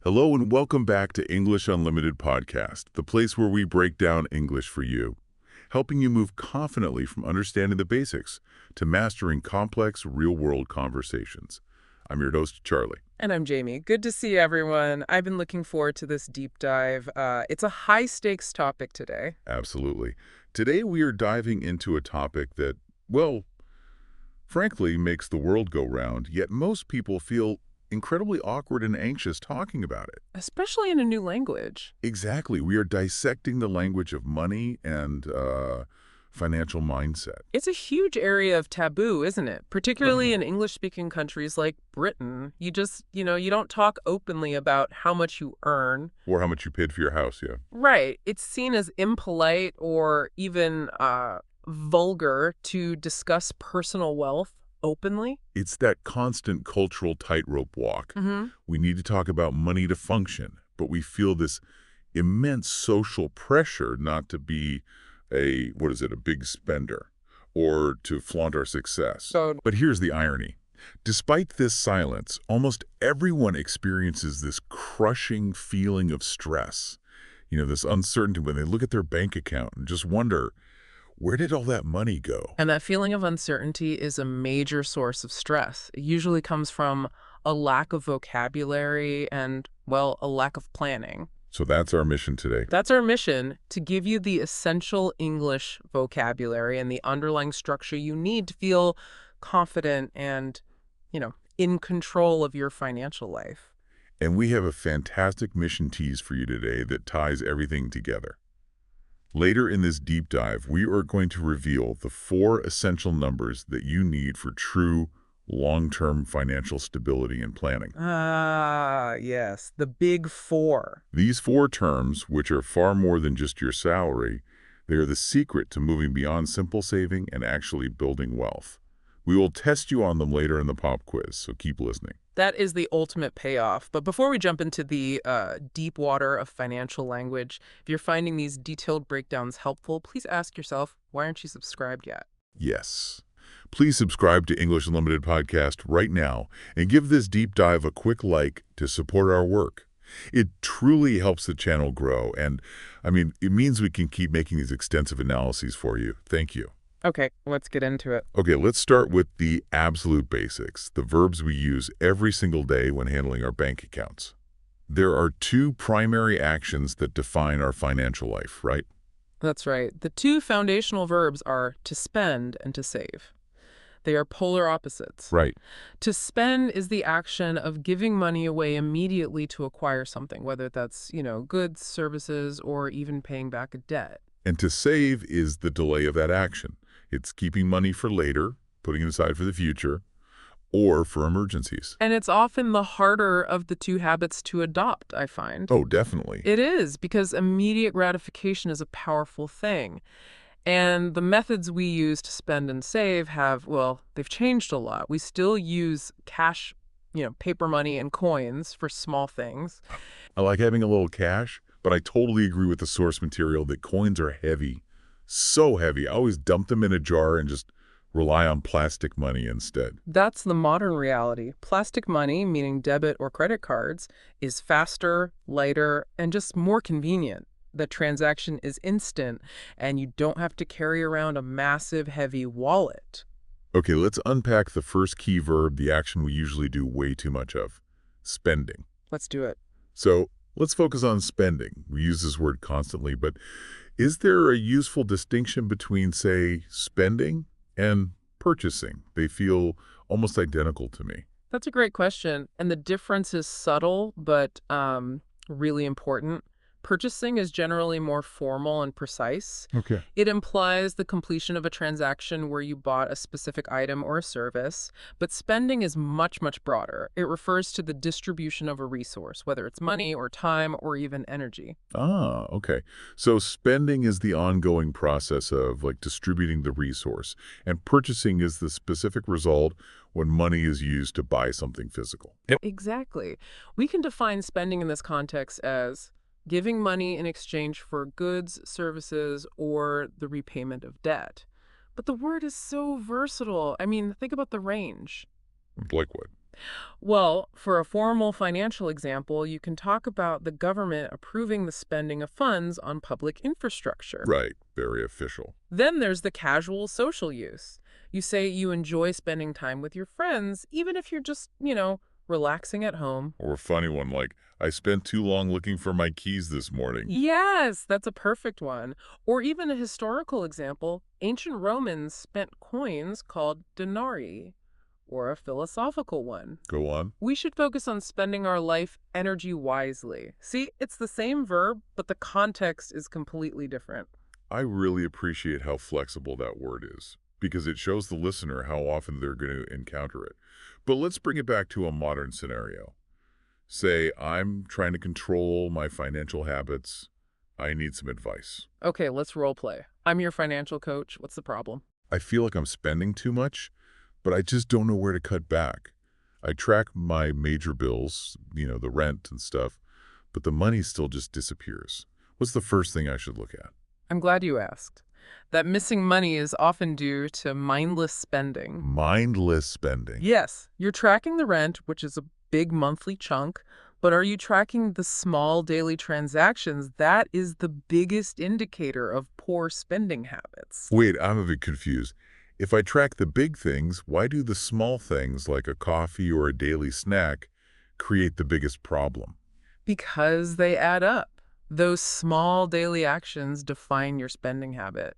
Hello and welcome back to English Unlimited Podcast, the place where we break down English for you, helping you move confidently from understanding the basics to mastering complex, real-world conversations. I'm your host, Charlie. And I'm Jamie. Good to see everyone. I've been looking forward to this deep dive. It's a high-stakes topic today. Absolutely. Today we are diving into a topic that, well, frankly, makes the world go round, yet most people feel incredibly awkward and anxious talking about it. Especially in a new language. Exactly. We are dissecting the language of money and financial mindset. It's a huge area of taboo, isn't it? Particularly in English-speaking countries like Britain. You just, you don't talk openly about how much you earn. Or how much you paid for your house, yeah. Right. It's seen as impolite or even vulgar to discuss personal wealth openly. It's that constant cultural tightrope walk. We need to talk about money to function, but we feel this immense social pressure not to be a big spender or to flaunt our success. But here's the irony. Despite this silence, almost everyone experiences this crushing feeling of stress. This uncertainty when they look at their bank account and just wonder, where did all that money go? And that feeling of uncertainty is a major source of stress. It usually comes from a lack of vocabulary and, well, a lack of planning. So that's our mission today. That's our mission, to give you the essential English vocabulary and the underlying structure you need to feel confident and, in control of your financial life. And we have a fantastic mission tease for you today that ties everything together. Later in this deep dive, we are going to reveal the 4 essential numbers that you need for true long-term financial stability and planning. Ah, yes, the big 4. These 4 terms, which are far more than just your salary, they are the secret to moving beyond simple saving and actually building wealth. We will test you on them later in the pop quiz, so keep listening. That is the ultimate payoff. But before we jump into the deep water of financial language, if you're finding these detailed breakdowns helpful, please ask yourself, why aren't you subscribed yet? Yes. Please subscribe to English Unlimited Podcast right now and give this deep dive a quick like to support our work. It truly helps the channel grow, and, it means we can keep making these extensive analyses for you. Thank you. Okay, let's get into it. Okay, let's start with the absolute basics, the verbs we use every single day when handling our bank accounts. There are 2 primary actions that define our financial life, right? That's right. The 2 foundational verbs are to spend and to save. They are polar opposites. Right. To spend is the action of giving money away immediately to acquire something, whether that's, goods, services, or even paying back a debt. And to save is the delay of that action. It's keeping money for later, putting it aside for the future, or for emergencies. And it's often the harder of the 2 habits to adopt, I find. Oh, definitely. It is, because immediate gratification is a powerful thing. And the methods we use to spend and save they've changed a lot. We still use cash, paper money and coins for small things. I like having a little cash, but I totally agree with the source material that coins are heavy. So heavy. I always dump them in a jar and just rely on plastic money instead. That's the modern reality. Plastic money, meaning debit or credit cards, is faster, lighter, and just more convenient. The transaction is instant, and you don't have to carry around a massive, heavy wallet. Okay, let's unpack the first key verb, the action we usually do way too much of, spending. Let's do it. So let's focus on spending. We use this word constantly, but is there a useful distinction between, say, spending and purchasing? They feel almost identical to me. That's a great question, and the difference is subtle, but really important. Purchasing is generally more formal and precise. Okay. It implies the completion of a transaction where you bought a specific item or a service, but spending is much, much broader. It refers to the distribution of a resource, whether it's money or time or even energy. Ah, okay. So spending is the ongoing process of distributing the resource, and purchasing is the specific result when money is used to buy something physical. Yep. Exactly. We can define spending in this context as giving money in exchange for goods, services, or the repayment of debt. But the word is so versatile. Think about the range. Like what? Well, for a formal financial example, you can talk about the government approving the spending of funds on public infrastructure. Right, very official. Then there's the casual social use. You say you enjoy spending time with your friends, even if you're just, relaxing at home. Or a funny one like, I spent too long looking for my keys this morning. Yes, that's a perfect one. Or even a historical example, ancient Romans spent coins called denarii. Or a philosophical one. Go on. We should focus on spending our life energy wisely. See, it's the same verb, but the context is completely different. I really appreciate how flexible that word is, because it shows the listener how often they're going to encounter it. But let's bring it back to a modern scenario. Say, I'm trying to control my financial habits. I need some advice. Okay, let's role play. I'm your financial coach. What's the problem? I feel like I'm spending too much, but I just don't know where to cut back. I track my major bills, the rent and stuff, but the money still just disappears. What's the first thing I should look at? I'm glad you asked. That missing money is often due to mindless spending. Mindless spending. Yes, you're tracking the rent, which is a big monthly chunk, but are you tracking the small daily transactions? That is the biggest indicator of poor spending habits. Wait, I'm a bit confused. If I track the big things, why do the small things like a coffee or a daily snack create the biggest problem? Because they add up. Those small daily actions define your spending habit.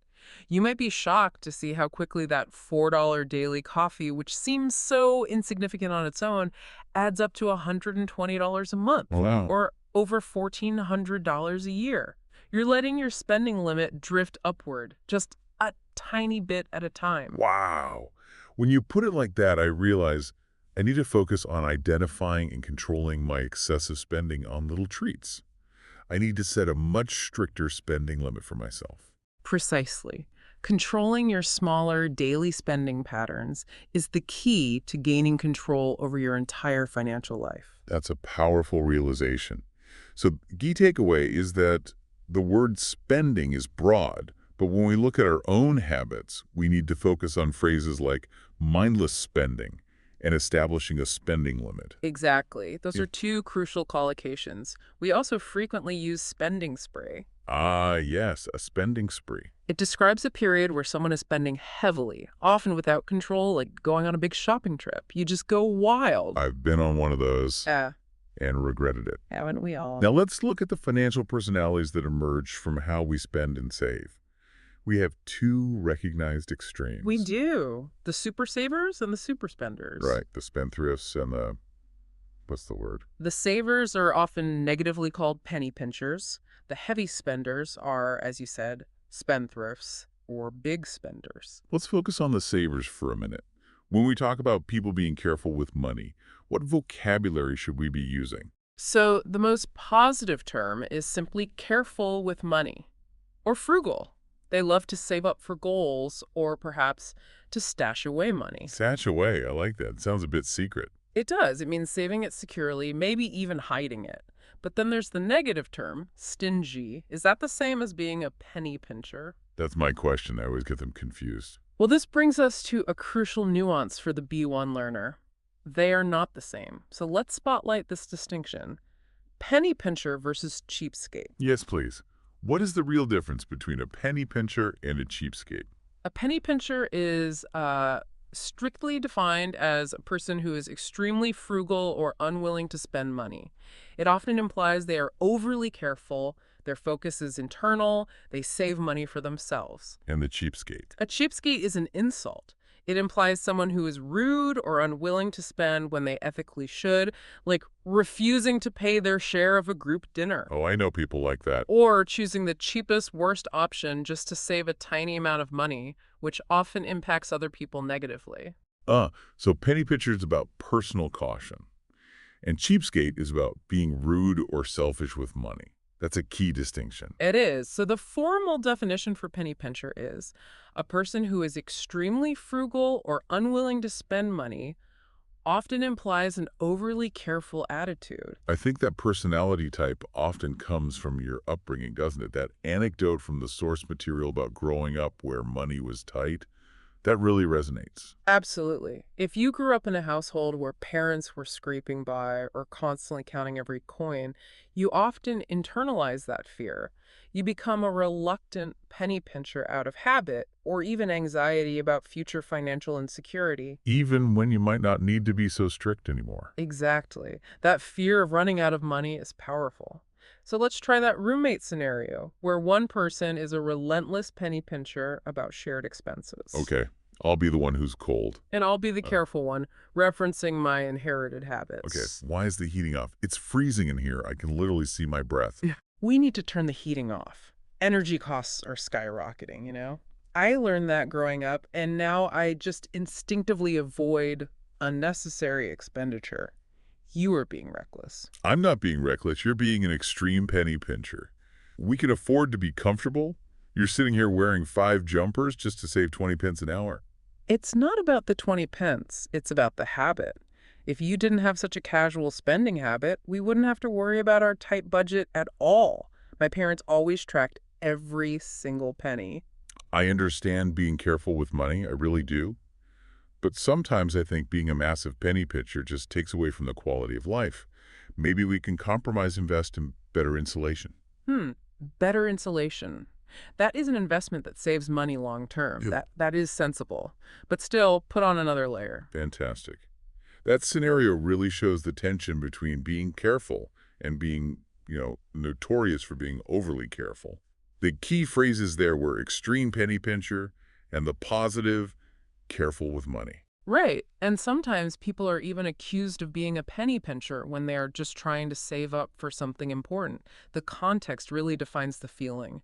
You might be shocked to see how quickly that $4 daily coffee, which seems so insignificant on its own, adds up to $120 a month, Wow. or over $1,400 a year. You're letting your spending limit drift upward, just a tiny bit at a time. Wow. When you put it like that, I realize I need to focus on identifying and controlling my excessive spending on little treats. I need to set a much stricter spending limit for myself. Precisely. Controlling your smaller daily spending patterns is the key to gaining control over your entire financial life. That's a powerful realization. So key takeaway is that the word spending is broad, but when we look at our own habits, we need to focus on phrases like mindless spending and establishing a spending limit. Exactly. Those Yeah. are two crucial collocations. We also frequently use spending spree. Ah, yes, a spending spree. It describes a period where someone is spending heavily, often without control, like going on a big shopping trip. You just go wild. I've been on one of those Yeah, and regretted it. haven't we all? Now let's look at the financial personalities that emerge from how we spend and save. We have two recognized extremes. We do. The super savers and the super spenders. Right, the spendthrifts and what's the word? The savers are often negatively called penny pinchers. The heavy spenders are, as you said, spendthrifts or big spenders. Let's focus on the savers for a minute. When we talk about people being careful with money, what vocabulary should we be using? So the most positive term is simply careful with money or frugal. They love to save up for goals or perhaps to stash away money. Stash away, I like that. It sounds a bit secret. It does. It means saving it securely, maybe even hiding it. But then there's the negative term, stingy. Is that the same as being a penny pincher? That's my question. I always get them confused. Well, this brings us to a crucial nuance for the B1 learner. They are not the same. So let's spotlight this distinction. Penny pincher versus cheapskate. Yes, please. What is the real difference between a penny pincher and a cheapskate? A penny pincher is strictly defined as a person who is extremely frugal or unwilling to spend money. It often implies they are overly careful, their focus is internal, they save money for themselves. And the cheapskate. A cheapskate is an insult. It implies someone who is rude or unwilling to spend when they ethically should, like refusing to pay their share of a group dinner. Oh, I know people like that. Or choosing the cheapest, worst option just to save a tiny amount of money, which often impacts other people negatively. So penny pincher is about personal caution. And cheapskate is about being rude or selfish with money. That's a key distinction. It is. So the formal definition for penny pincher is a person who is extremely frugal or unwilling to spend money, often implies an overly careful attitude. I think that personality type often comes from your upbringing, doesn't it? That anecdote from the source material about growing up where money was tight, That really resonates. Absolutely. If you grew up in a household where parents were scraping by or constantly counting every coin, you often internalize that fear. You become a reluctant penny pincher out of habit or even anxiety about future financial insecurity. Even when you might not need to be so strict anymore. Exactly. That fear of running out of money is powerful. So let's try that roommate scenario where one person is a relentless penny pincher about shared expenses. Okay, I'll be the one who's cold. And I'll be the Uh, careful one, referencing my inherited okay, habits. why is the heating off? It's freezing in here. I can literally see my breath. Yeah. We need to turn the heating off. Energy costs are skyrocketing, you know? I learned that growing up, and now I just instinctively avoid unnecessary expenditure. You are being reckless. I'm not being reckless. You're being an extreme penny pincher. We can afford to be comfortable. You're sitting here wearing 5 jumpers just to save 20 pence an hour. It's not about the 20 pence, it's about the habit. If you didn't have such a casual spending habit, we wouldn't have to worry about our tight budget at all. My parents always tracked every single penny. I understand being careful with money. I really do. But sometimes I think being a massive penny pincher just takes away from the quality of life. Maybe we can compromise, invest in better insulation. Hmm, better insulation. That is an investment that saves money long term. Yep. That is sensible. But still, put on another layer. Fantastic. That scenario really shows the tension between being careful and being, notorious for being overly careful. The key phrases there were extreme penny pincher and the positive, careful with money. Right. And sometimes people are even accused of being a penny pincher when they are just trying to save up for something important. The context really defines the feeling.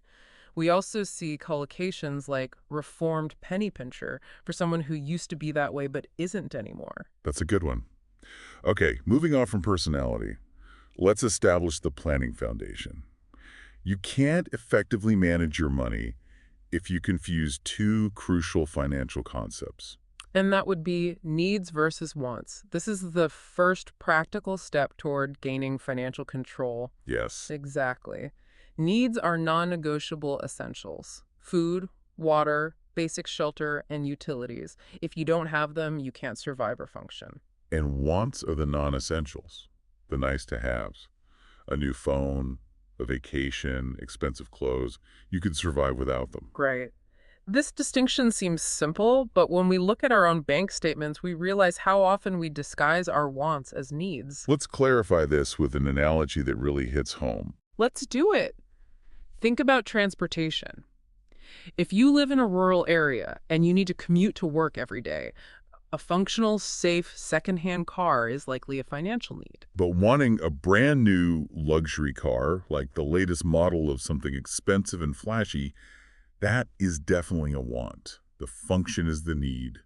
We also see collocations like reformed penny pincher for someone who used to be that way but isn't anymore. That's a good one. Okay, moving on from personality, let's establish the planning foundation. You can't effectively manage your money if you confuse 2 crucial financial concepts. And that would be needs versus wants. This is the first practical step toward gaining financial control. Yes. Exactly. Needs are non-negotiable essentials. Food, water, basic shelter, and utilities. If you don't have them, you can't survive or function. And wants are the non-essentials, the nice-to-haves. A new phone, a vacation, expensive clothes. You could survive without them. Great. This distinction seems simple, but when we look at our own bank statements, we realize how often we disguise our wants as needs. Let's clarify this with an analogy that really hits home. Let's do it. Think about transportation. If you live in a rural area and you need to commute to work every day, a functional, safe, secondhand car is likely a financial need. But wanting a brand new luxury car, like the latest model of something expensive and flashy, that is definitely a want. The function is the need.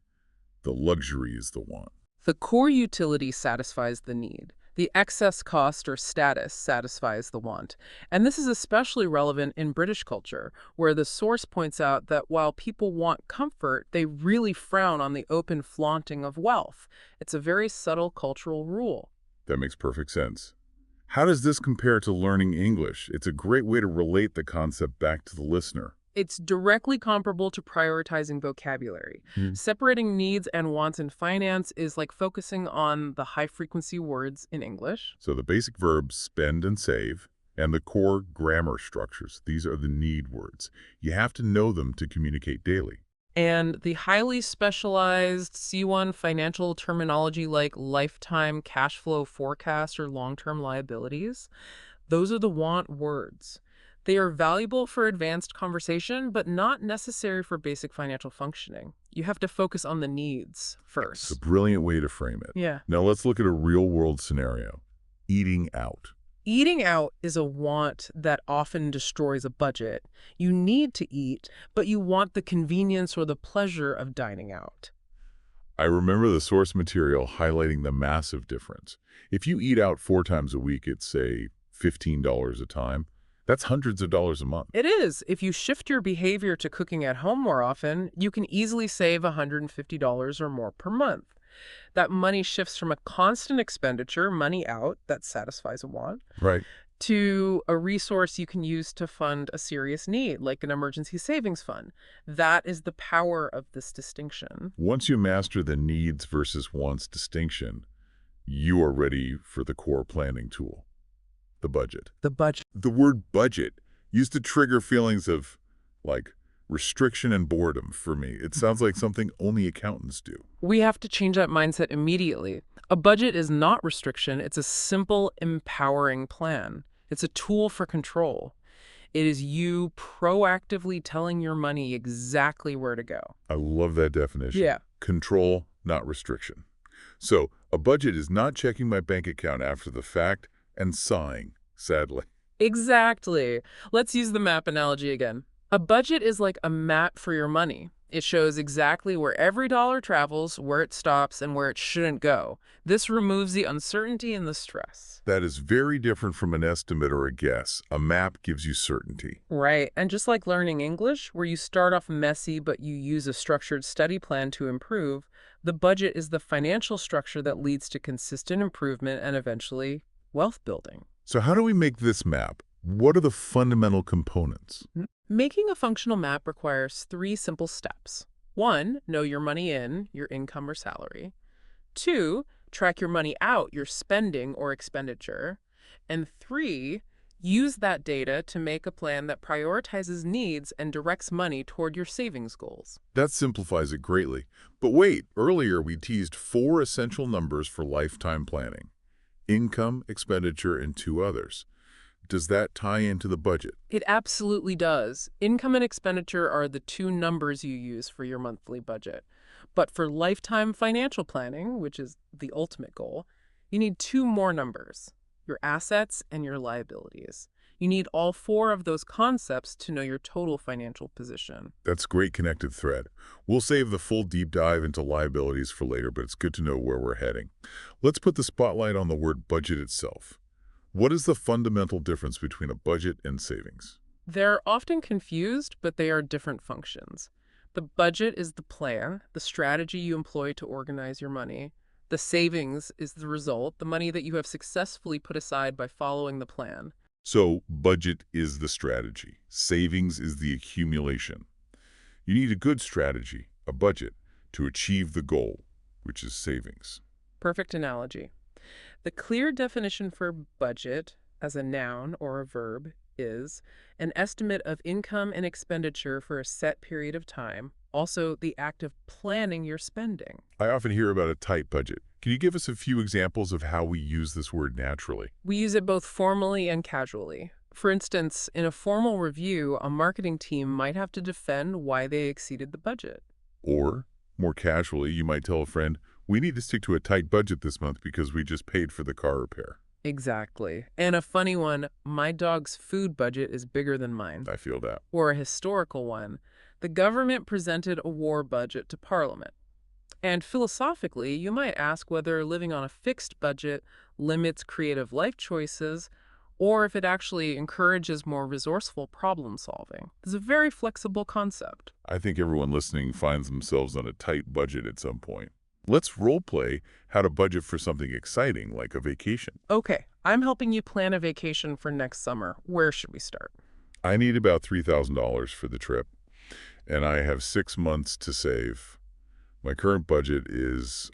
The luxury is the want. The core utility satisfies the need. The excess cost or status satisfies the want. And this is especially relevant in British culture, where the source points out that while people want comfort, they really frown on the open flaunting of wealth. It's a very subtle cultural rule. That makes perfect sense. How does this compare to learning English? It's a great way to relate the concept back to the listener. It's directly comparable to prioritizing vocabulary. Separating needs and wants in finance is like focusing on the high-frequency words in English. So the basic verbs spend and save, and the core grammar structures, these are the need words. You have to know them to communicate daily. And the highly specialized C1 financial terminology like lifetime cash flow forecast or long-term liabilities, those are the want words. They are valuable for advanced conversation, but not necessary for basic financial functioning. You have to focus on the needs first. It's a brilliant way to frame it. Yeah. Now let's look at a real-world scenario. Eating out. Eating out is a want that often destroys a budget. You need to eat, but you want the convenience or the pleasure of dining out. I remember the source material highlighting the massive difference. If you eat out 4 times a week, it's, say, $15 a time. That's hundreds of dollars a month. It is. If you shift your behavior to cooking at home more often, you can easily save $150 or more per month. That money shifts from a constant expenditure, money out, that satisfies a want, Right. to a resource you can use to fund a serious need, like an emergency savings fund. That is the power of this distinction. Once you master the needs versus wants distinction, you are ready for the core planning tool, the budget. The budget. The word budget used to trigger feelings of, like, restriction and boredom for me. It sounds like something only accountants do. We have to change that mindset immediately. A budget is not restriction. It's a simple, empowering plan. It's a tool for control. It is you proactively telling your money exactly where to go. I love that definition. Yeah. Control, not restriction. So, a budget is not checking my bank account after the fact and sighing, sadly. Exactly. Let's use the map analogy again. A budget is like a map for your money. It shows exactly where every dollar travels, where it stops, and where it shouldn't go. This removes the uncertainty and the stress. That is very different from an estimate or a guess. A map gives you certainty. Right. And just like learning English, where you start off messy but you use a structured study plan to improve, the budget is the financial structure that leads to consistent improvement and eventually wealth building. So how do we make this map? What are the fundamental components? Making a functional map requires 3 simple steps. 1, know your money in, your income or salary. 2, track your money out, your spending or expenditure. And 3, use that data to make a plan that prioritizes needs and directs money toward your savings goals. That simplifies it greatly. But wait, earlier we teased 4 essential numbers for lifetime planning: income, expenditure, and 2 others. Does that tie into the budget? It absolutely does. Income and expenditure are the 2 numbers you use for your monthly budget. But for lifetime financial planning, which is the ultimate goal, you need 2 more numbers: your assets and your liabilities. You need all 4 of those concepts to know your total financial position. That's a great connected thread. We'll save the full deep dive into liabilities for later, but it's good to know where we're heading. Let's put the spotlight on the word budget itself. What is the fundamental difference between a budget and savings? They're often confused, but they are different functions. The budget is the plan, the strategy you employ to organize your money. The savings is the result, the money that you have successfully put aside by following the plan. So, budget is the strategy. Savings is the accumulation. You need a good strategy, a budget, to achieve the goal, which is savings. Perfect analogy. The clear definition for budget as a noun or a verb is an estimate of income and expenditure for a set period of time, also the act of planning your spending. I often hear about a tight budget. Can you give us a few examples of how we use this word naturally? We use it both formally and casually. For instance, in a formal review, a marketing team might have to defend why they exceeded the budget. Or, more casually, you might tell a friend, we need to stick to a tight budget this month because we just paid for the car repair. Exactly. And a funny one, my dog's food budget is bigger than mine. I feel that. Or a historical one, the government presented a war budget to Parliament. And philosophically, you might ask whether living on a fixed budget limits creative life choices or if it actually encourages more resourceful problem solving. It's a very flexible concept. I think everyone listening finds themselves on a tight budget at some point. Let's role-play how to budget for something exciting, like a vacation. Okay, I'm helping you plan a vacation for next summer. Where should we start? I need about $3,000 for the trip, and I have 6 months to save. My current budget is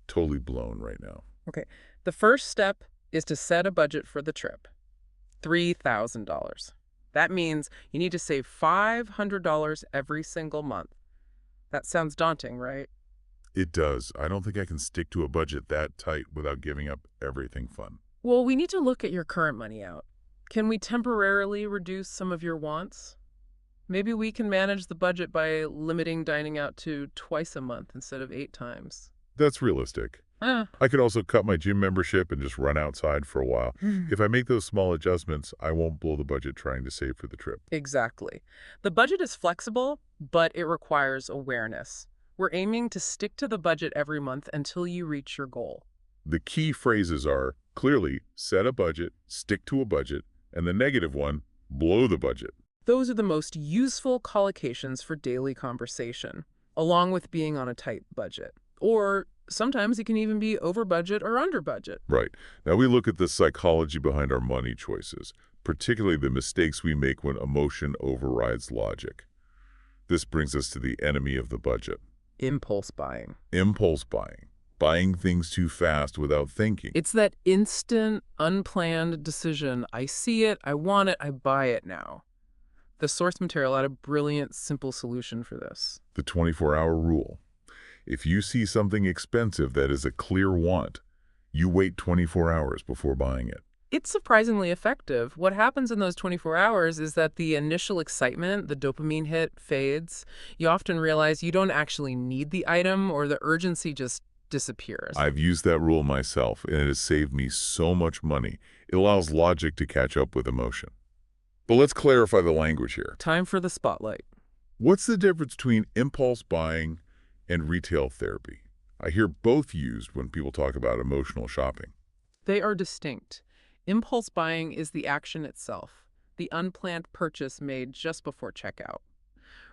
totally blown right now. Okay, the first step is to set a budget for the trip. $3,000. That means you need to save $500 every single month. That sounds daunting, right? It does. I don't think I can stick to a budget that tight without giving up everything fun. Well, we need to look at your current money out. Can we temporarily reduce some of your wants? Maybe we can manage the budget by limiting dining out to twice a month instead of 8 times. That's realistic. I could also cut my gym membership and just run outside for a while. If I make those small adjustments, I won't blow the budget trying to save for the trip. Exactly. The budget is flexible, but it requires awareness. We're aiming to stick to the budget every month until you reach your goal. The key phrases are, clearly, set a budget, stick to a budget, and the negative one, blow the budget. Those are the most useful collocations for daily conversation, along with being on a tight budget, or Sometimes it can even be over budget or under budget. Right. Now we look at the psychology behind our money choices, particularly the mistakes we make when emotion overrides logic. This brings us to the enemy of the budget. Impulse buying. Impulse buying. Buying things too fast without thinking. It's that instant, unplanned decision. I see it, I want it, I buy it now. The source material had a brilliant, simple solution for this. The 24-hour rule. If you see something expensive that is a clear want, you wait 24 hours before buying it. It's surprisingly effective. What happens in those 24 hours is that the initial excitement, the dopamine hit, fades. You often realize you don't actually need the item, or the urgency just disappears. I've used that rule myself, and it has saved me so much money. It allows logic to catch up with emotion. But let's clarify the language here. Time for the spotlight. What's the difference between impulse buying and retail therapy? I hear both used when people talk about emotional shopping. They are distinct. Impulse buying is the action itself, the unplanned purchase made just before checkout.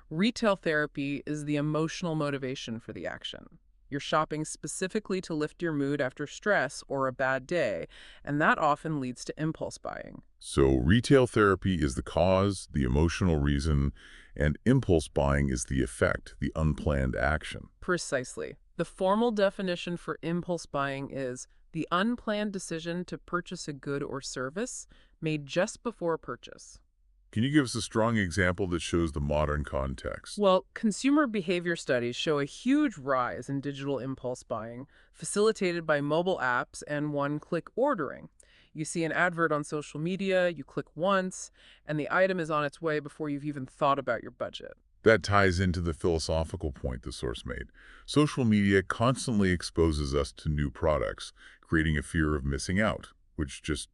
Retail therapy is the emotional motivation for the action. You're shopping specifically to lift your mood after stress or a bad day, and that often leads to impulse buying. So retail therapy is the cause, the emotional reason, and impulse buying is the effect, the unplanned action. Precisely. The formal definition for impulse buying is the unplanned decision to purchase a good or service made just before purchase. Can you give us a strong example that shows the modern context? Well, consumer behavior studies show a huge rise in digital impulse buying, facilitated by mobile apps and one-click ordering. You see an advert on social media, you click once, and the item is on its way before you've even thought about your budget. That ties into the philosophical point the source made. Social media constantly exposes us to new products, creating a fear of missing out, which just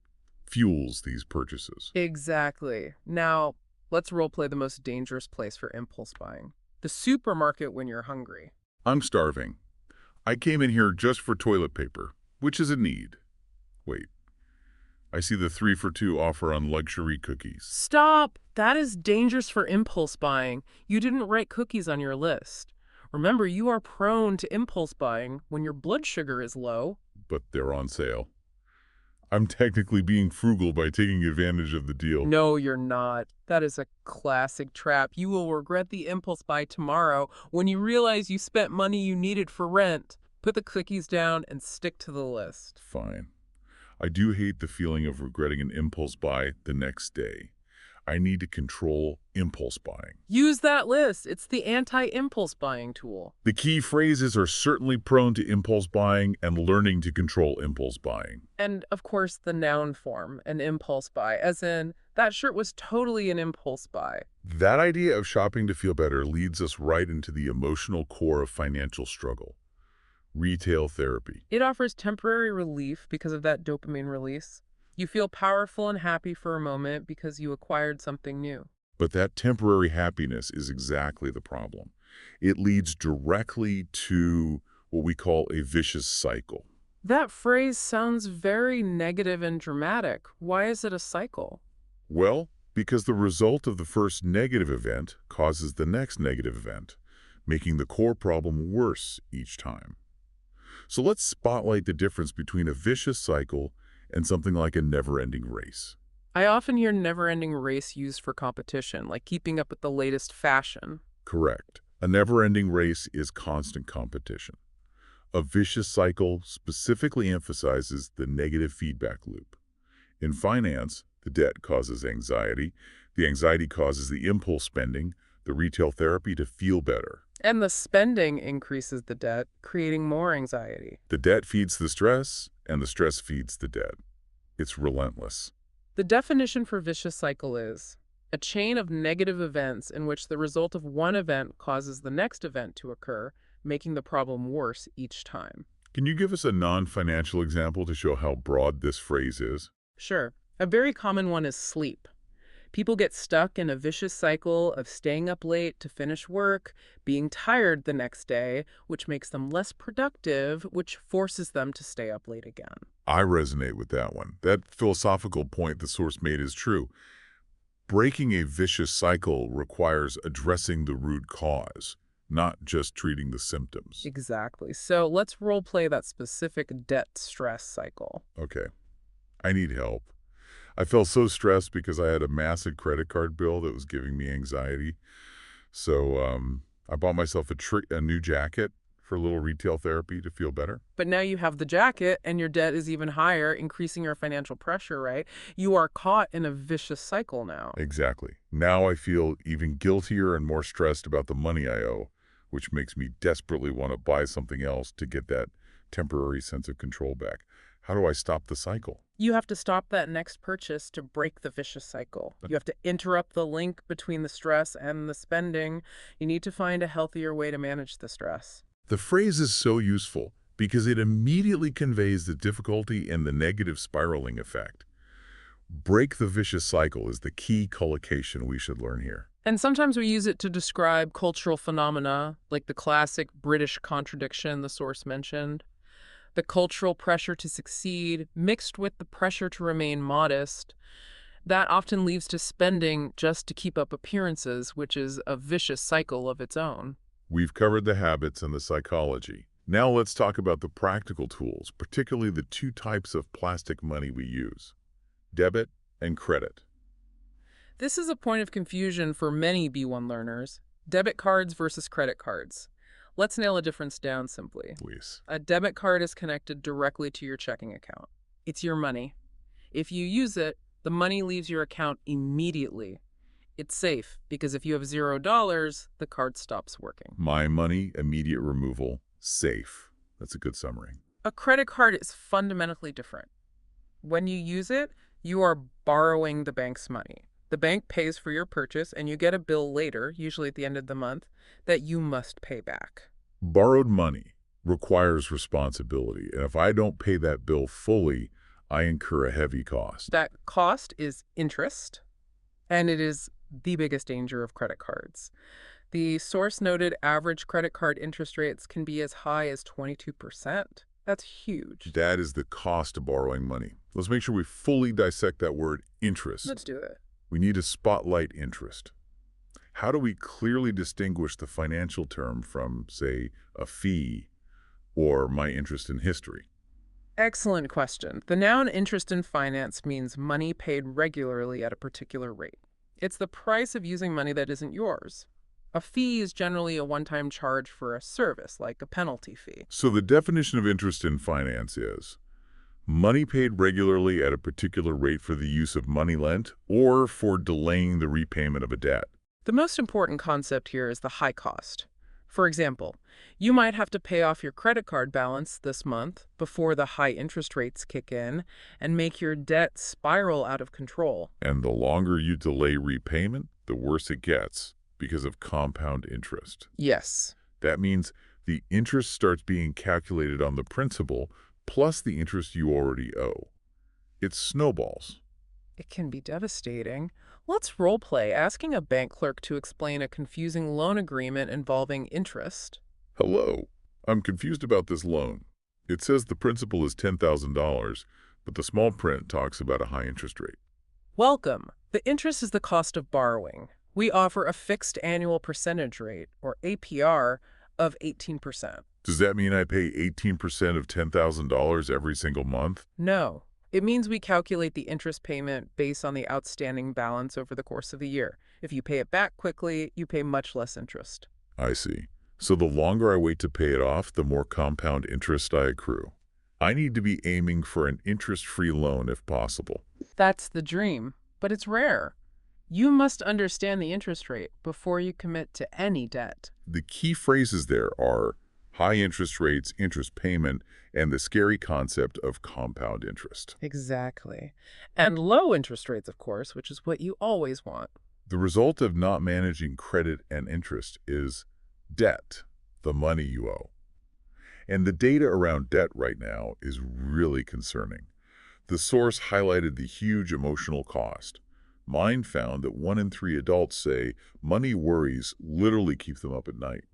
fuels these purchases. Exactly. Now, let's role-play the most dangerous place for impulse buying. The supermarket when you're hungry. I'm starving. I came in here just for toilet paper, which is a need. Wait, I see the 3-for-2 offer on luxury cookies. Stop! That is dangerous for impulse buying. You didn't write cookies on your list. Remember, you are prone to impulse buying when your blood sugar is low. But they're on sale. I'm technically being frugal by taking advantage of the deal. No, you're not. That is a classic trap. You will regret the impulse buy tomorrow when you realize you spent money you needed for rent. Put the cookies down and stick to the list. Fine. I do hate the feeling of regretting an impulse buy the next day. I need to control impulse buying. Use that list. It's the anti-impulse buying tool. The key phrases are certainly prone to impulse buying and learning to control impulse buying. And, of course, the noun form, an impulse buy, as in, that shirt was totally an impulse buy. That idea of shopping to feel better leads us right into the emotional core of financial struggle. Retail therapy. It offers temporary relief because of that dopamine release. You feel powerful and happy for a moment because you acquired something new. But that temporary happiness is exactly the problem. It leads directly to what we call a vicious cycle. That phrase sounds very negative and dramatic. Why is it a cycle? Well, because the result of the first negative event causes the next negative event, making the core problem worse each time. So let's spotlight the difference between a vicious cycle and something like a never-ending race. I often hear never-ending race used for competition, like keeping up with the latest fashion. Correct. A never-ending race is constant competition. A vicious cycle specifically emphasizes the negative feedback loop. In finance, the debt causes anxiety. The anxiety causes the impulse spending, the retail therapy to feel better. And the spending increases the debt, creating more anxiety. The debt feeds the stress, and the stress feeds the debt. It's relentless. The definition for vicious cycle is a chain of negative events in which the result of one event causes the next event to occur, making the problem worse each time. Can you give us a non-financial example to show how broad this phrase is? Sure. A very common one is sleep. People get stuck in a vicious cycle of staying up late to finish work, being tired the next day, which makes them less productive, which forces them to stay up late again. I resonate with that one. That philosophical point the source made is true. Breaking a vicious cycle requires addressing the root cause, not just treating the symptoms. Exactly. So let's role play that specific debt stress cycle. Okay, I need help. I felt so stressed because I had a massive credit card bill that was giving me anxiety. So I bought myself a new jacket for a little retail therapy to feel better. But now you have the jacket and your debt is even higher, increasing your financial pressure, right? You are caught in a vicious cycle now. Exactly. Now I feel even guiltier and more stressed about the money I owe, which makes me desperately want to buy something else to get that temporary sense of control back. How do I stop the cycle? You have to stop that next purchase to break the vicious cycle. You have to interrupt the link between the stress and the spending. You need to find a healthier way to manage the stress. The phrase is so useful because it immediately conveys the difficulty and the negative spiraling effect. Break the vicious cycle is the key collocation we should learn here. And sometimes we use it to describe cultural phenomena, like the classic British contradiction the source mentioned. The cultural pressure to succeed, mixed with the pressure to remain modest, that often leads to spending just to keep up appearances, which is a vicious cycle of its own. We've covered the habits and the psychology. Now let's talk about the practical tools, particularly the two types of plastic money we use: debit and credit. This is a point of confusion for many B1 learners. Debit cards versus credit cards. Let's nail a difference down simply. Please. A debit card is connected directly to your checking account. It's your money. If you use it, the money leaves your account immediately. It's safe because if you have $0, the card stops working. My money, immediate removal, safe. That's a good summary. A credit card is fundamentally different. When you use it, you are borrowing the bank's money. The bank pays for your purchase and you get a bill later, usually at the end of the month, that you must pay back. Borrowed money requires responsibility, and if I don't pay that bill fully, I incur a heavy cost. That cost is interest, and it is the biggest danger of credit cards. The source noted average credit card interest rates can be as high as 22%. That's huge. That is the cost of borrowing money. Let's make sure we fully dissect that word interest. Let's do it. We need to spotlight interest. How do we clearly distinguish the financial term from, say, a fee or my interest in history? Excellent question. The noun interest in finance means money paid regularly at a particular rate. It's the price of using money that isn't yours. A fee is generally a one-time charge for a service, like a penalty fee. So the definition of interest in finance is money paid regularly at a particular rate for the use of money lent or for delaying the repayment of a debt. The most important concept here is the high cost. For example, you might have to pay off your credit card balance this month before the high interest rates kick in and make your debt spiral out of control. And the longer you delay repayment, the worse it gets because of compound interest. Yes. That means the interest starts being calculated on the principal plus the interest you already owe. It snowballs. It can be devastating. Let's role play asking a bank clerk to explain a confusing loan agreement involving interest. Hello, I'm confused about this loan. It says the principal is $10,000, but the small print talks about a high interest rate. Welcome. The interest is the cost of borrowing. We offer a fixed annual percentage rate, or APR, of 18%. Does that mean I pay 18% of $10,000 every single month? No. It means we calculate the interest payment based on the outstanding balance over the course of the year. If you pay it back quickly, you pay much less interest. I see. So the longer I wait to pay it off, the more compound interest I accrue. I need to be aiming for an interest-free loan if possible. That's the dream, but it's rare. You must understand the interest rate before you commit to any debt. The key phrases there are high interest rates, interest payment, and the scary concept of compound interest. Exactly. And low interest rates, of course, which is what you always want. The result of not managing credit and interest is debt, the money you owe. And the data around debt right now is really concerning. The source highlighted the huge emotional cost. Mine found that 1 in 3 adults say money worries literally keep them up at night.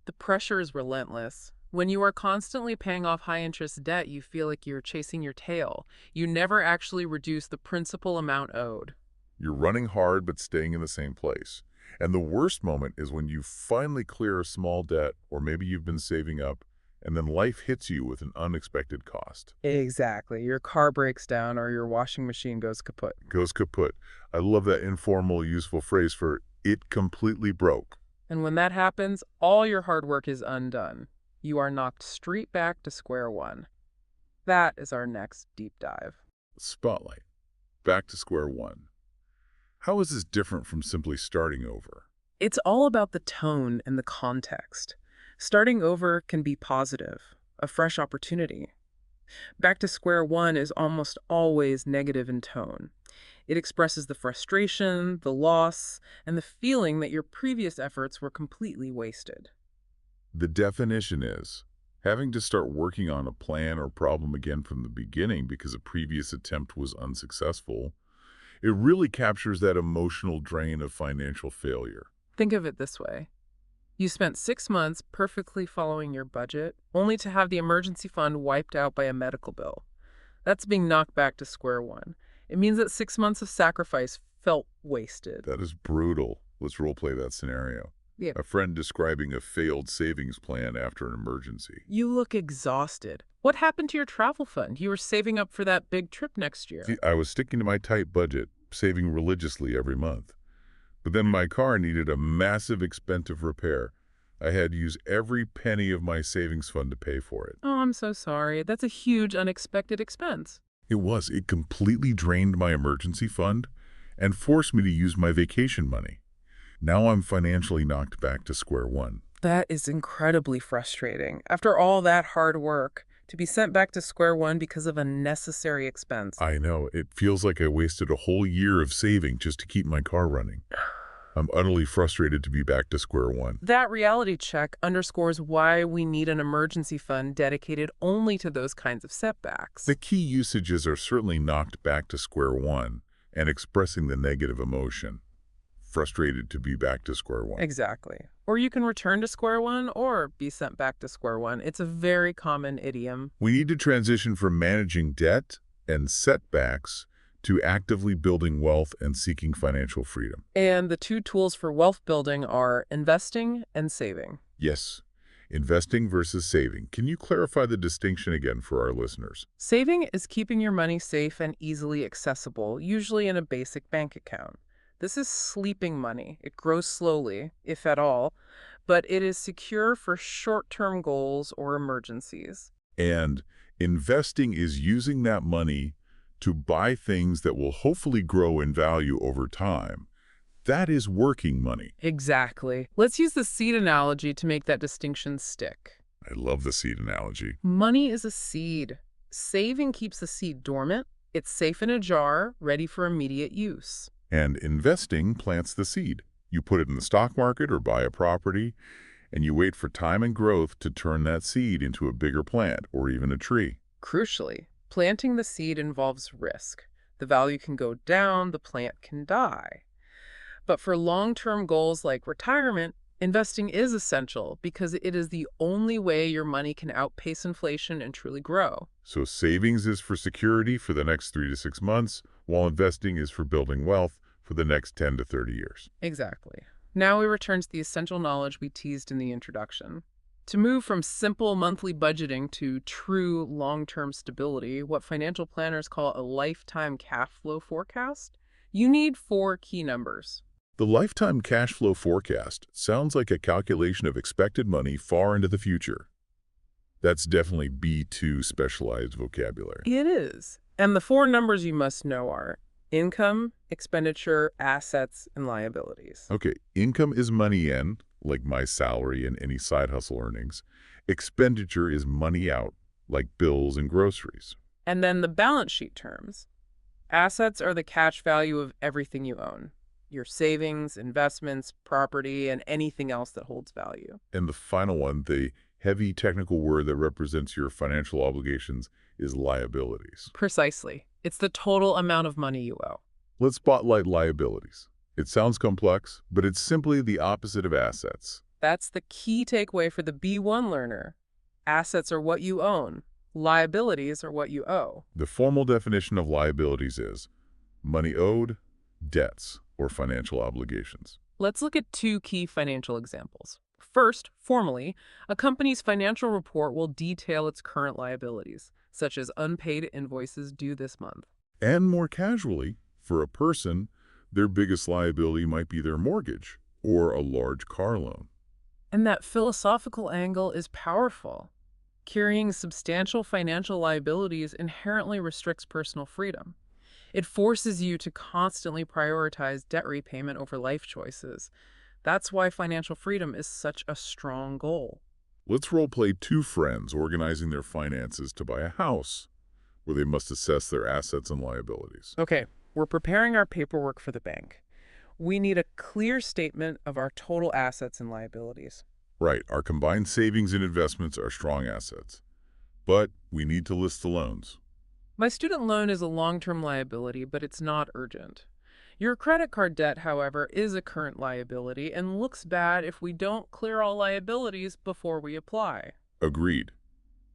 The pressure is relentless. When you are constantly paying off high-interest debt, you feel like you're chasing your tail. You never actually reduce the principal amount owed. You're running hard but staying in the same place. And the worst moment is when you finally clear a small debt, or maybe you've been saving up, and then life hits you with an unexpected cost. Exactly. Your car breaks down or your washing machine goes kaput. Goes kaput. I love that informal, useful phrase for "it completely broke." And when that happens, all your hard work is undone. You are knocked straight back to square one. That is our next deep dive. Spotlight. Back to square one. How is this different from simply starting over? It's all about the tone and the context. Starting over can be positive, a fresh opportunity. Back to square one is almost always negative in tone. It expresses the frustration, the loss, and the feeling that your previous efforts were completely wasted. The definition is having to start working on a plan or problem again from the beginning because a previous attempt was unsuccessful. It really captures that emotional drain of financial failure. Think of it this way. You spent 6 months perfectly following your budget, only to have the emergency fund wiped out by a medical bill. That's being knocked back to square one. It means that 6 months of sacrifice felt wasted. That is brutal. Let's role-play that scenario. Yeah. A friend describing a failed savings plan after an emergency. You look exhausted. What happened to your travel fund? You were saving up for that big trip next year. See, I was sticking to my tight budget, saving religiously every month. But then my car needed a massive, expensive repair. I had to use every penny of my savings fund to pay for it. Oh, I'm so sorry. That's a huge unexpected expense. It completely drained my emergency fund and forced me to use my vacation money. Now I'm financially knocked back to square one. That is incredibly frustrating. After all that hard work, to be sent back to square one because of a necessary expense. I know, it feels like I wasted a whole year of saving just to keep my car running. I'm utterly frustrated to be back to square one. That reality check underscores why we need an emergency fund dedicated only to those kinds of setbacks. The key usages are certainly knocked back to square one and expressing the negative emotion. Frustrated to be back to square one. Exactly. Or you can return to square one or be sent back to square one. It's a very common idiom. We need to transition from managing debt and setbacks to actively building wealth and seeking financial freedom. And the two tools for wealth building are investing and saving. Yes, investing versus saving. Can you clarify the distinction again for our listeners? Saving is keeping your money safe and easily accessible, usually in a basic bank account. This is sleeping money. It grows slowly, if at all, but it is secure for short-term goals or emergencies. And investing is using that money to buy things that will hopefully grow in value over time. That is working money. Exactly. Let's use the seed analogy to make that distinction stick. I love the seed analogy. Money is a seed. Saving keeps the seed dormant. It's safe in a jar, ready for immediate use. And investing plants the seed. You put it in the stock market or buy a property, and you wait for time and growth to turn that seed into a bigger plant or even a tree. Crucially, planting the seed involves risk. The value can go down, the plant can die. But for long-term goals like retirement, investing is essential because it is the only way your money can outpace inflation and truly grow. So savings is for security for the next 3 to 6 months, while investing is for building wealth for the next 10 to 30 years. Exactly. Now we return to the essential knowledge we teased in the introduction. To move from simple monthly budgeting to true long-term stability, what financial planners call a lifetime cash flow forecast, you need 4 key numbers. The lifetime cash flow forecast sounds like a calculation of expected money far into the future. That's definitely B2 specialized vocabulary. It is. And the 4 numbers you must know are income, expenditure, assets, and liabilities. Okay, income is money in, like my salary and any side hustle earnings. Expenditure is money out, like bills and groceries. And then the balance sheet terms. Assets are the cash value of everything you own. Your savings, investments, property, and anything else that holds value. And the final one, the heavy technical word that represents your financial obligations, is liabilities. Precisely. It's the total amount of money you owe. Let's spotlight liabilities. It sounds complex, but it's simply the opposite of assets. That's the key takeaway for the B1 learner. Assets are what you own. Liabilities are what you owe. The formal definition of liabilities is money owed, debts, or financial obligations. Let's look at two key financial examples. First, formally, a company's financial report will detail its current liabilities, such as unpaid invoices due this month. And more casually, for a person, their biggest liability might be their mortgage or a large car loan. And that philosophical angle is powerful. Carrying substantial financial liabilities inherently restricts personal freedom. It forces you to constantly prioritize debt repayment over life choices. That's why financial freedom is such a strong goal. Let's role-play two friends organizing their finances to buy a house, where they must assess their assets and liabilities. Okay, we're preparing our paperwork for the bank. We need a clear statement of our total assets and liabilities. Right, our combined savings and investments are strong assets. But we need to list the loans. My student loan is a long-term liability, but it's not urgent. Your credit card debt, however, is a current liability and looks bad if we don't clear all liabilities before we apply. Agreed.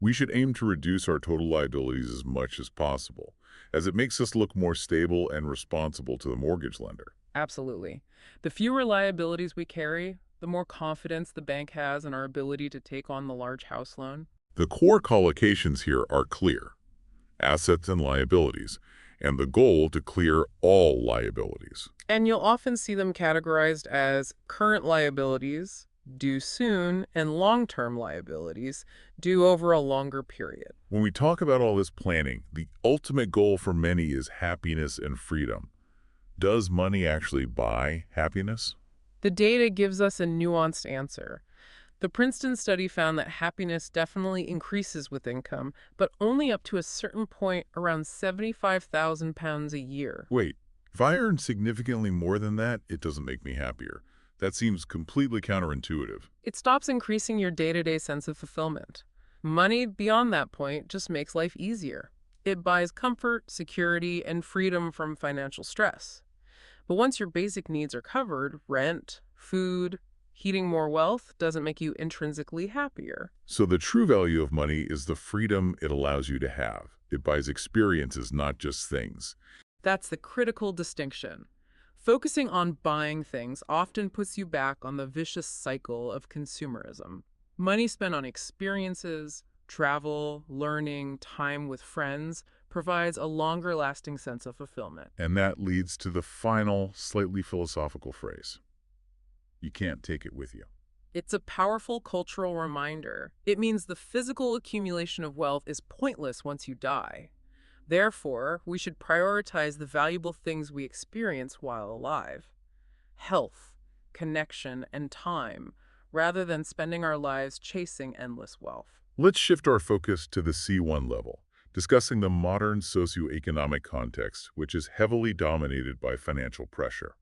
We should aim to reduce our total liabilities as much as possible, as it makes us look more stable and responsible to the mortgage lender. Absolutely. The fewer liabilities we carry, the more confidence the bank has in our ability to take on the large house loan. The core collocations here are clear: assets and liabilities, and the goal to clear all liabilities. And you'll often see them categorized as current liabilities, due soon, and long-term liabilities, due over a longer period. When we talk about all this planning, the ultimate goal for many is happiness and freedom. Does money actually buy happiness? The data gives us a nuanced answer. The Princeton study found that happiness definitely increases with income, but only up to a certain point, around £75,000 a year. Wait, if I earn significantly more than that, it doesn't make me happier. That seems completely counterintuitive. It stops increasing your day-to-day sense of fulfillment. Money beyond that point just makes life easier. It buys comfort, security, and freedom from financial stress. But once your basic needs are covered, rent, food, heating more wealth doesn't make you intrinsically happier. So the true value of money is the freedom it allows you to have. It buys experiences, not just things. That's the critical distinction. Focusing on buying things often puts you back on the vicious cycle of consumerism. Money spent on experiences, travel, learning, time with friends provides a longer-lasting sense of fulfillment. And that leads to the final, slightly philosophical phrase: you can't take it with you. It's a powerful cultural reminder. It means the physical accumulation of wealth is pointless once you die. Therefore, we should prioritize the valuable things we experience while alive: health, connection, and time, rather than spending our lives chasing endless wealth. Let's shift our focus to the C1 level, discussing the modern socioeconomic context, which is heavily dominated by financial pressure.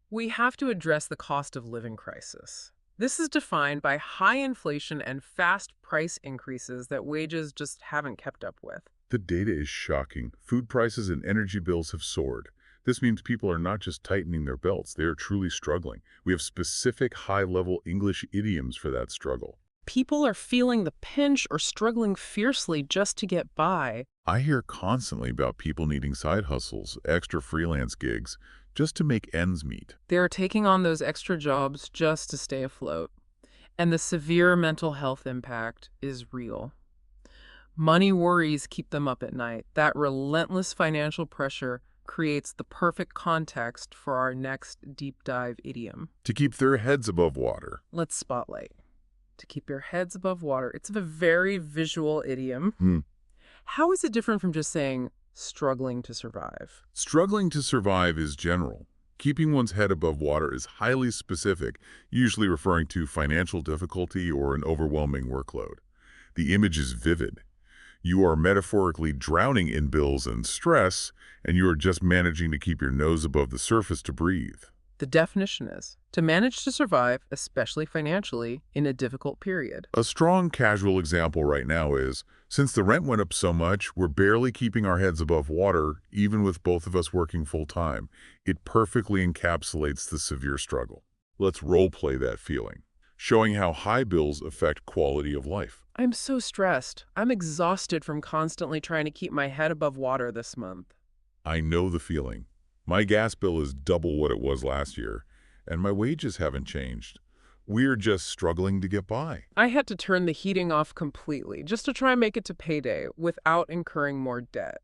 We have to address the cost of living crisis. This is defined by high inflation and fast price increases that wages just haven't kept up with. The data is shocking. Food prices and energy bills have soared. This means people are not just tightening their belts, they are truly struggling. We have specific high-level English idioms for that struggle. People are feeling the pinch or struggling fiercely just to get by. I hear constantly about people needing side hustles, extra freelance gigs, just to make ends meet. They're taking on those extra jobs just to stay afloat. And the severe mental health impact is real. Money worries keep them up at night. That relentless financial pressure creates the perfect context for our next deep dive idiom. To keep their heads above water. Let's spotlight. To keep your heads above water. It's a very visual idiom. How is it different from just saying struggling to survive? Struggling to survive is general. Keeping one's head above water is highly specific, usually referring to financial difficulty or an overwhelming workload. The image is vivid. You are metaphorically drowning in bills and stress, and you are just managing to keep your nose above the surface to breathe. The definition is to manage to survive, especially financially, in a difficult period. A strong casual example right now is, since the rent went up so much, we're barely keeping our heads above water, even with both of us working full-time. It perfectly encapsulates the severe struggle. Let's role-play that feeling, showing how high bills affect quality of life. I'm so stressed. I'm exhausted from constantly trying to keep my head above water this month. I know the feeling. My gas bill is double what it was last year, And my wages haven't changed. We're just struggling to get by. I had to turn the heating off completely just to try and make it to payday without incurring more debt.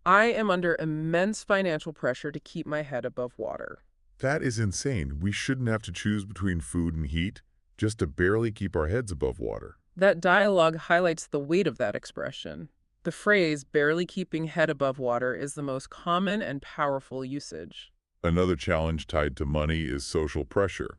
I am under immense financial pressure to keep my head above water. That is insane. We shouldn't have to choose between food and heat just to barely keep our heads above water. That dialogue highlights the weight of that expression. The phrase, barely keeping head above water, is the most common and powerful usage. Another challenge tied to money is social pressure,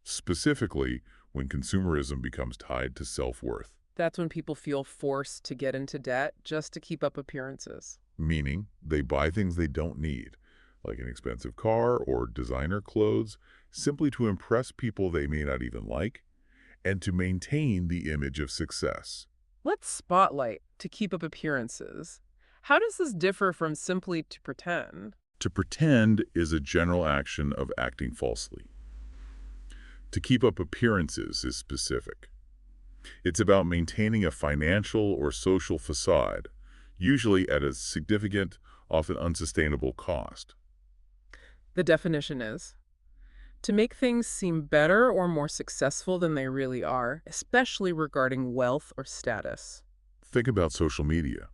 specifically when consumerism becomes tied to self-worth, That's when people feel forced to get into debt just to keep up appearances. meaning they buy things they don't need, like an expensive car or designer clothes, simply to impress people they may not even like, and to maintain the image of success. Let's spotlight to keep up appearances. How does this differ from simply to pretend? To pretend is a general action of acting falsely. To keep up appearances is specific. It's about maintaining a financial or social facade, usually at a significant, often unsustainable cost. The definition is to make things seem better or more successful than they really are, especially regarding wealth or status. Think about social media.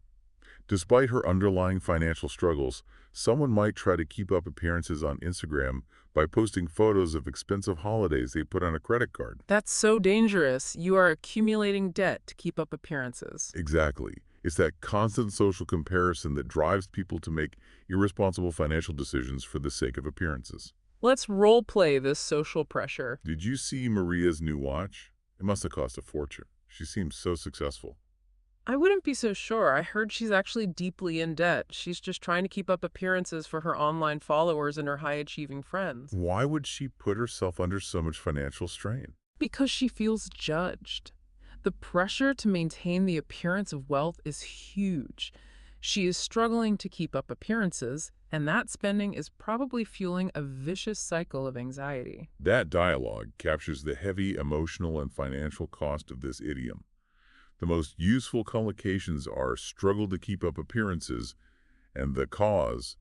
Despite her underlying financial struggles, someone might try to keep up appearances on Instagram by posting photos of expensive holidays they put on a credit card. That's so dangerous. You are accumulating debt to keep up appearances. Exactly. It's that constant social comparison that drives people to make irresponsible financial decisions for the sake of appearances. Let's role play this social pressure. Did you see Maria's new watch? It must have cost a fortune. She seems so successful. I wouldn't be so sure. I heard she's actually deeply in debt. She's just trying to keep up appearances for her online followers and her high-achieving friends. Why would she put herself under so much financial strain? Because she feels judged. The pressure to maintain the appearance of wealth is huge. She is struggling to keep up appearances, and that spending is probably fueling a vicious cycle of anxiety. That dialogue captures the heavy emotional and financial cost of this idiom. The most useful collocations are struggle to keep up appearances and the cause,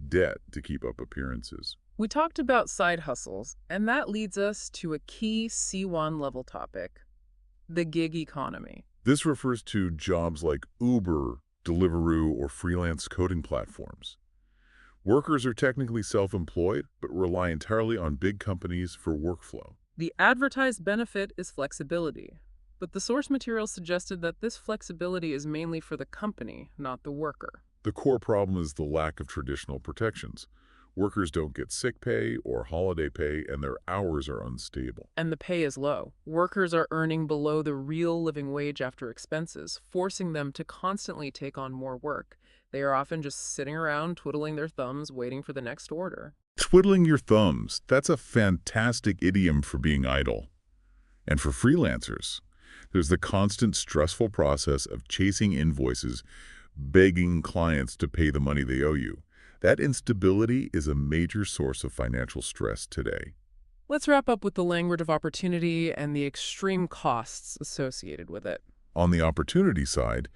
debt to keep up appearances. We talked about side hustles, and that leads us to a key C1 level topic, the gig economy. This refers to jobs like Uber, Deliveroo, or freelance coding platforms. Workers are technically self-employed, but rely entirely on big companies for workflow. The advertised benefit is flexibility, but the source material suggested that this flexibility is mainly for the company, not the worker. The core problem is the lack of traditional protections. Workers don't get sick pay or holiday pay, and their hours are unstable. And the pay is low. Workers are earning below the real living wage after expenses, forcing them to constantly take on more work. They are often just sitting around twiddling their thumbs, waiting for the next order. Twiddling your thumbs, that's a fantastic idiom for being idle. And for freelancers, there's the constant stressful process of chasing invoices, begging clients to pay the money they owe you. That instability is a major source of financial stress today. Let's wrap up with the language of opportunity and the extreme costs associated with it. On the opportunity side,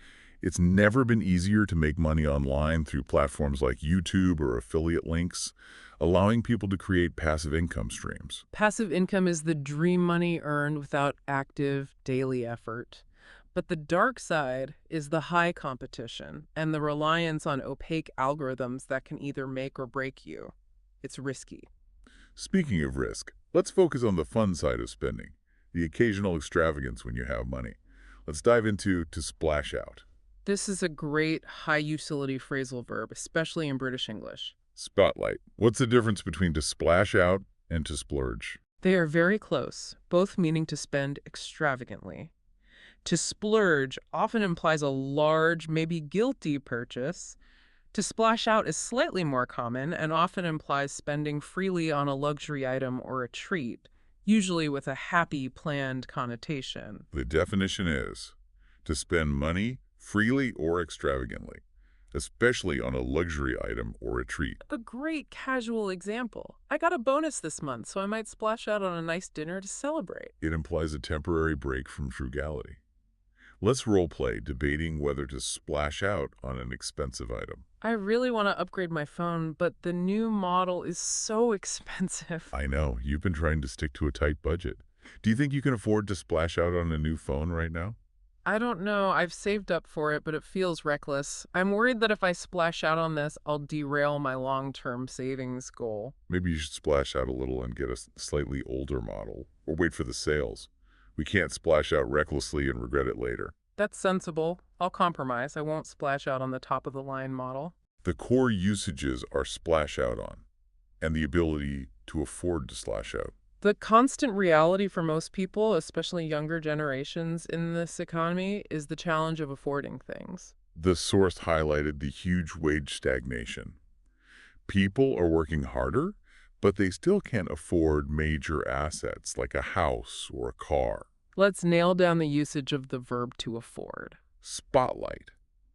it's never been easier to make money online through platforms like YouTube or affiliate links, allowing people to create passive income streams. Passive income is the dream money earned without active daily effort. But the dark side is the high competition and the reliance on opaque algorithms that can either make or break you. It's risky. Speaking of risk, let's focus on the fun side of spending, the occasional extravagance when you have money. Let's dive into to splash out. This is a great high-utility phrasal verb, especially in British English. Spotlight. What's the difference between to splash out and to splurge? They are very close, both meaning to spend extravagantly. To splurge often implies a large, maybe guilty purchase. To splash out is slightly more common and often implies spending freely on a luxury item or a treat, usually with a happy, planned connotation. The definition is to spend money freely or extravagantly, especially on a luxury item or a treat. A great casual example. I got a bonus this month, so I might splash out on a nice dinner to celebrate. It implies a temporary break from frugality. Let's role play debating whether to splash out on an expensive item. I really want to upgrade my phone, but the new model is so expensive. I know, you've been trying to stick to a tight budget. Do you think you can afford to splash out on a new phone right now? I don't know. I've saved up for it, but it feels reckless. I'm worried that if I splash out on this, I'll derail my long-term savings goal. Maybe you should splash out a little and get a slightly older model, or wait for the sales. We can't splash out recklessly and regret it later. That's sensible. I'll compromise. I won't splash out on the top-of-the-line model. The core usages are splash out on, and the ability to afford to splash out. The constant reality for most people, especially younger generations in this economy, is the challenge of affording things. The source highlighted the huge wage stagnation. People are working harder, but they still can't afford major assets like a house or a car. Let's nail down the usage of the verb to afford. Spotlight.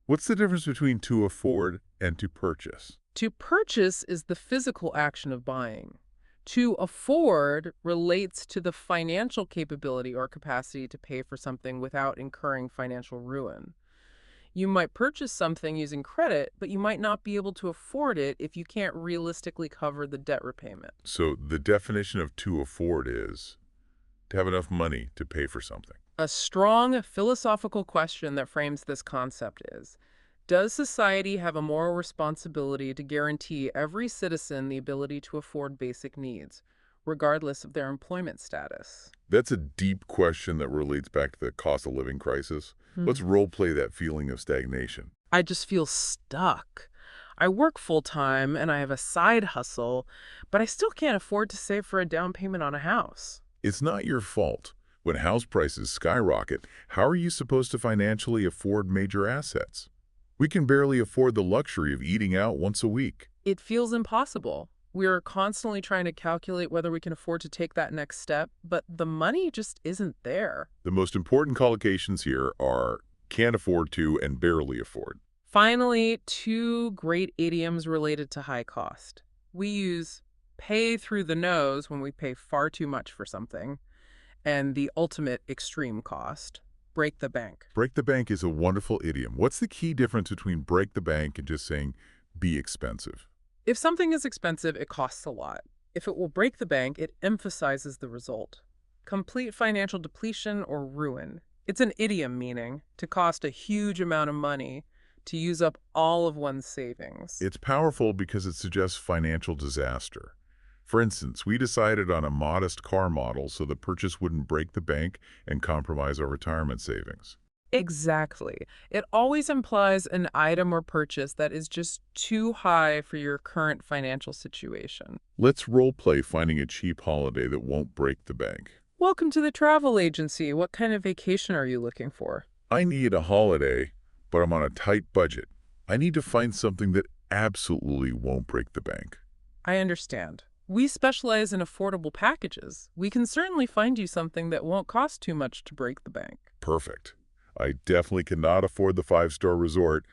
What's the difference between to afford and to purchase? To purchase is the physical action of buying. To afford relates to the financial capability or capacity to pay for something without incurring financial ruin. You might purchase something using credit, but you might not be able to afford it if you can't realistically cover the debt repayment. So the definition of to afford is to have enough money to pay for something. A strong philosophical question that frames this concept is, does society have a moral responsibility to guarantee every citizen the ability to afford basic needs, regardless of their employment status? That's a deep question that relates back to the cost of living crisis. Let's role play that feeling of stagnation. I just feel stuck. I work full-time and I have a side hustle, but I still can't afford to save for a down payment on a house. It's not your fault. When house prices skyrocket, how are you supposed to financially afford major assets? We can barely afford the luxury of eating out once a week. It feels impossible. We're constantly trying to calculate whether we can afford to take that next step, but the money just isn't there. The most important collocations here are can't afford to and barely afford. Finally, two great idioms related to high cost. We use pay through the nose when we pay far too much for something, and the ultimate extreme cost, break the bank. Break the bank is a wonderful idiom. What's the key difference between break the bank and just saying be expensive? If something is expensive, it costs a lot. If it will break the bank, it emphasizes the result. Complete financial depletion or ruin. It's an idiom meaning to cost a huge amount of money to use up all of one's savings. It's powerful because it suggests financial disaster. For instance, we decided on a modest car model so the purchase wouldn't break the bank and compromise our retirement savings. Exactly. It always implies an item or purchase that is just too high for your current financial situation. Let's role play finding a cheap holiday that won't break the bank. Welcome to the travel agency. What kind of vacation are you looking for? I need a holiday, but I'm on a tight budget. I need to find something that absolutely won't break the bank. I understand. We specialize in affordable packages. We can certainly find you something that won't cost too much to break the bank. Perfect. I definitely cannot afford the 5-star resort.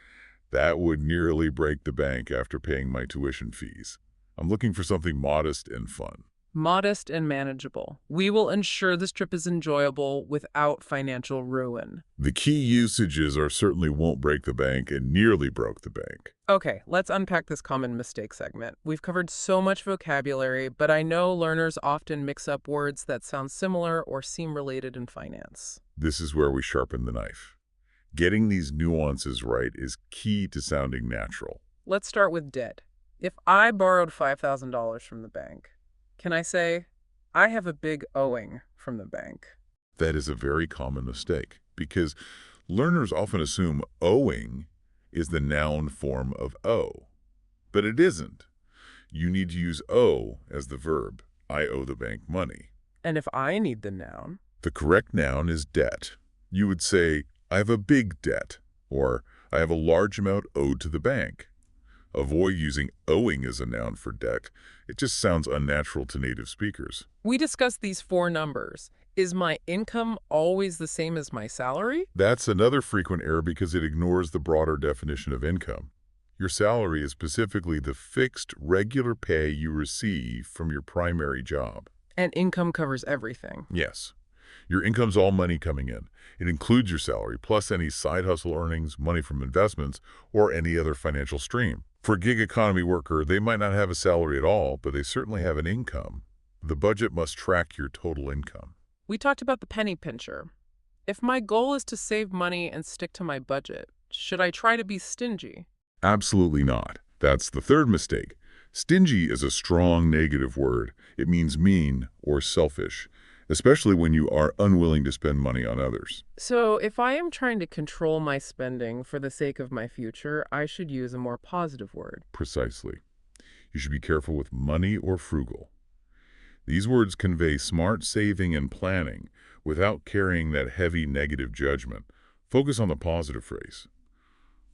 That would nearly break the bank after paying my tuition fees. I'm looking for something modest and fun. Modest and manageable. We will ensure this trip is enjoyable without financial ruin. The key usages are certainly won't break the bank and nearly broke the bank. Okay, let's unpack this common mistake segment. We've covered so much vocabulary, but I know learners often mix up words that sound similar or seem related in finance. This is where we sharpen the knife. Getting these nuances right is key to sounding natural. Let's start with debt. If I borrowed $5,000 from the bank, can I say, I have a big owing from the bank? That is a very common mistake because learners often assume owing is the noun form of owe, but it isn't. You need to use owe as the verb. I owe the bank money. And if I need the noun? The correct noun is debt. You would say, I have a big debt, or I have a large amount owed to the bank. Avoid using owing as a noun for debt. It just sounds unnatural to native speakers. We discussed these 4 numbers. Is my income always the same as my salary? That's another frequent error because it ignores the broader definition of income. Your salary is specifically the fixed, regular pay you receive from your primary job. And income covers everything. Yes. Your income's all money coming in. It includes your salary, plus any side hustle earnings, money from investments, or any other financial stream. For a gig economy worker, they might not have a salary at all, but they certainly have an income. The budget must track your total income. We talked about the penny pincher. If my goal is to save money and stick to my budget, should I try to be stingy? Absolutely not. That's the third mistake. Stingy is a strong negative word. It means mean or selfish, especially when you are unwilling to spend money on others. So if I am trying to control my spending for the sake of my future, I should use a more positive word. Precisely. You should be careful with money or frugal. These words convey smart saving and planning without carrying that heavy negative judgment. Focus on the positive phrase.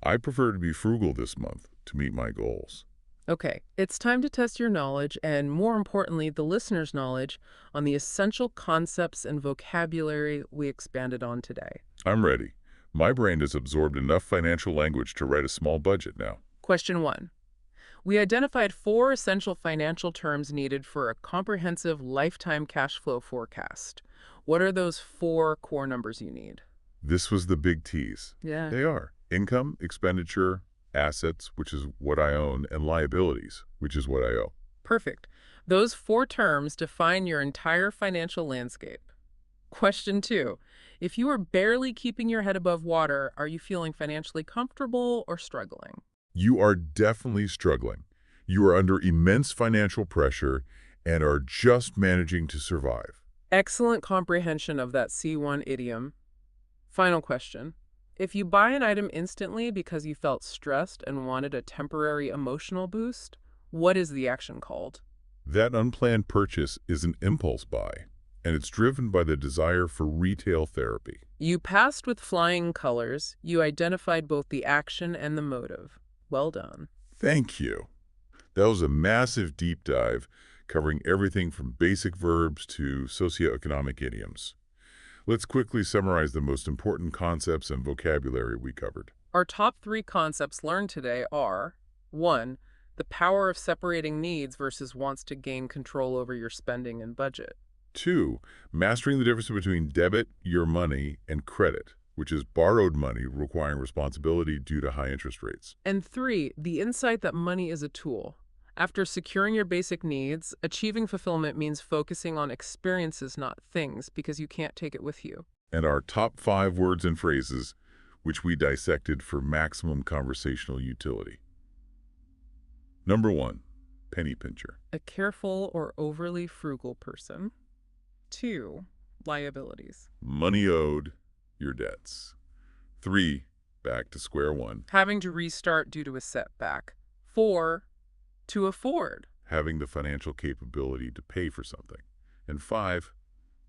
I prefer to be frugal this month to meet my goals. Okay, it's time to test your knowledge and, more importantly, the listener's knowledge on the essential concepts and vocabulary we expanded on today. I'm ready. My brain has absorbed enough financial language to write a small budget now. Question 1. We identified 4 essential financial terms needed for a comprehensive lifetime cash flow forecast. What are those 4 core numbers you need? This was the big T's. Yeah. They are income, expenditure, assets, which is what I own, and liabilities, which is what I owe. Perfect. Those 4 terms define your entire financial landscape. Question 2. If you are barely keeping your head above water, are you feeling financially comfortable or struggling? You are definitely struggling. You are under immense financial pressure and are just managing to survive. Excellent comprehension of that C1 idiom. Final question. If you buy an item instantly because you felt stressed and wanted a temporary emotional boost, what is the action called? That unplanned purchase is an impulse buy, and it's driven by the desire for retail therapy. You passed with flying colors. You identified both the action and the motive. Well done. Thank you. That was a massive deep dive covering everything from basic verbs to socioeconomic idioms. Let's quickly summarize the most important concepts and vocabulary we covered. Our top 3 concepts learned today are 1. The power of separating needs versus wants to gain control over your spending and budget. 2. Mastering the difference between debit, your money, and credit, which is borrowed money requiring responsibility due to high interest rates. And 3. The insight that money is a tool. After securing your basic needs, achieving fulfillment means focusing on experiences, not things, because you can't take it with you. And our top 5 words and phrases, which we dissected for maximum conversational utility. Number 1, penny pincher. A careful or overly frugal person. 2. Liabilities. Money owed, your debts. 3, back to square one. Having to restart due to a setback. 4. To afford. Having the financial capability to pay for something. And 5,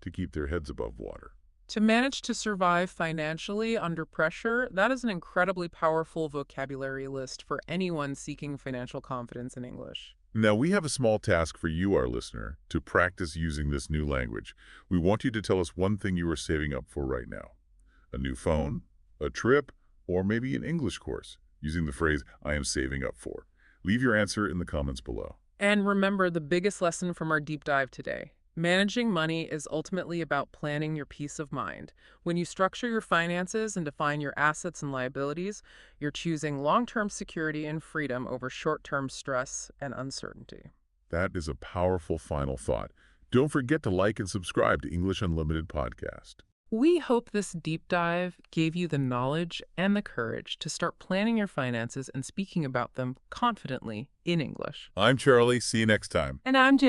to keep their heads above water. To manage to survive financially under pressure, that is an incredibly powerful vocabulary list for anyone seeking financial confidence in English. Now, we have a small task for you, our listener, to practice using this new language. We want you to tell us one thing you are saving up for right now. A new phone, a trip, or maybe an English course, using the phrase, I am saving up for. Leave your answer in the comments below. And remember the biggest lesson from our deep dive today. Managing money is ultimately about planning your peace of mind. When you structure your finances and define your assets and liabilities, you're choosing long-term security and freedom over short-term stress and uncertainty. That is a powerful final thought. Don't forget to like and subscribe to English Unlimited Podcast. We hope this deep dive gave you the knowledge and the courage to start planning your finances and speaking about them confidently in English. I'm Charlie. See you next time. And I'm James.